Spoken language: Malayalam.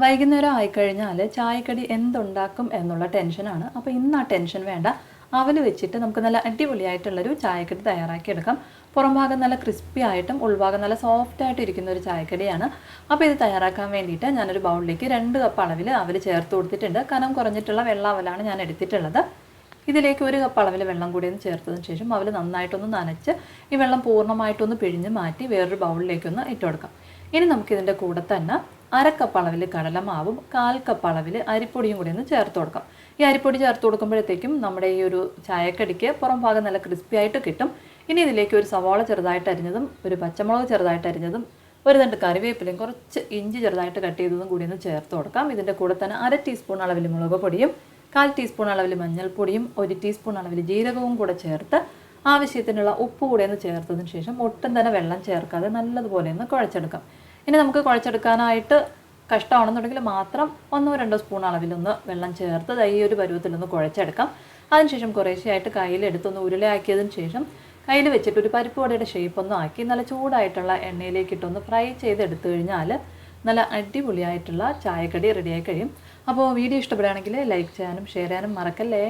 വൈകുന്നേരം ആയിക്കഴിഞ്ഞാൽ ചായക്കടി എന്തുണ്ടാക്കും എന്നുള്ള ടെൻഷനാണ്. അപ്പോൾ ഇന്ന് ആ ടെൻഷൻ വേണ്ട. അവൽ വെച്ചിട്ട് നമുക്ക് നല്ല അടിപൊളിയായിട്ടുള്ളൊരു ചായക്കടി തയ്യാറാക്കിയെടുക്കാം. പുറം ഭാഗം നല്ല ക്രിസ്പി ആയിട്ടും ഉൾഭാഗം നല്ല സോഫ്റ്റ് ആയിട്ട് ഇരിക്കുന്ന ഒരു ചായക്കടിയാണ്. അപ്പോൾ ഇത് തയ്യാറാക്കാൻ വേണ്ടിയിട്ട് ഞാനൊരു ബൗളിലേക്ക് 2 കപ്പ് അളവിൽ അവൽ ചേർത്ത് കൊടുത്തിട്ടുണ്ട്. കനം കുറഞ്ഞിട്ടുള്ള വെള്ള അവലാണ് ഞാൻ എടുത്തിട്ടുള്ളത്. ഇതിലേക്ക് 1 കപ്പ് അളവിൽ വെള്ളം കൂടി ഒന്ന് ചേർത്തതിന് ശേഷം അവൽ നന്നായിട്ടൊന്ന് നനച്ച് ഈ വെള്ളം പൂർണ്ണമായിട്ടൊന്ന് പിഴിഞ്ഞ് മാറ്റി വേറൊരു ബൗളിലേക്കൊന്ന് ഇട്ട് കൊടുക്കാം. ഇനി നമുക്കിതിൻ്റെ കൂടെ തന്നെ 1/2 കപ്പ് അളവിൽ കടലമാവും 1/4 കപ്പ് അളവിൽ അരിപ്പൊടിയും കൂടി ഒന്ന് ചേർത്ത് കൊടുക്കാം. ഈ അരിപ്പൊടി ചേർത്ത് കൊടുക്കുമ്പോഴത്തേക്കും നമ്മുടെ ഈ ഒരു ചായക്കടിക്ക് പുറം ഭാഗം നല്ല ക്രിസ്പി ആയിട്ട് കിട്ടും. ഇനി ഇതിലേക്ക് ഒരു സവാള ചെറുതായിട്ട് അരിഞ്ഞതും ഒരു പച്ചമുളക് ചെറുതായിട്ട് അരിഞ്ഞതും ഒരു 2 കറിവേപ്പിലയും കുറച്ച് ഇഞ്ചി ചെറുതായിട്ട് കട്ട് ചെയ്തതും കൂടി ഒന്ന് ചേർത്ത് കൊടുക്കാം. ഇതിൻ്റെ കൂടെ തന്നെ 1/2 ടീസ്പൂൺ അളവിൽ മുളക് പൊടിയും 1/4 ടീസ്പൂൺ അളവിൽ മഞ്ഞൾപ്പൊടിയും 1 ടീസ്പൂൺ അളവിൽ ജീരകവും കൂടെ ചേർത്ത് ആവശ്യത്തിനുള്ള ഉപ്പ് കൂടെ ഒന്ന് ചേർത്തതിന് ശേഷം ഒട്ടും തന്നെ വെള്ളം ചേർക്കാതെ നല്ലതുപോലെ ഒന്ന് കുഴച്ചെടുക്കാം. ഇനി നമുക്ക് കുഴച്ചെടുക്കാനായിട്ട് കഷ്ടമാണെന്നുണ്ടെങ്കിൽ മാത്രം 1-2 സ്പൂൺ അളവിലൊന്ന് വെള്ളം ചേർത്ത് ഈ ഒരു പരുവത്തിലൊന്ന് കുഴച്ചെടുക്കാം. അതിനുശേഷം കുറേശ്ശെയായിട്ട് കയ്യിലെടുത്തൊന്ന് ഉരുളയാക്കിയതിന് ശേഷം കയ്യിൽ വെച്ചിട്ട് ഒരു പരിപ്പ് വടയുടെ ഷേപ്പൊന്നും ആക്കി നല്ല ചൂടായിട്ടുള്ള എണ്ണയിലേക്കിട്ടൊന്ന് ഫ്രൈ ചെയ്തെടുത്തു കഴിഞ്ഞാൽ നല്ല അടിപൊളിയായിട്ടുള്ള ചായക്കടി റെഡിയായി കഴിയും. അപ്പോൾ വീഡിയോ ഇഷ്ടപ്പെടുകയാണെങ്കിൽ ലൈക്ക് ചെയ്യാനും ഷെയർ ചെയ്യാനും മറക്കല്ലേ.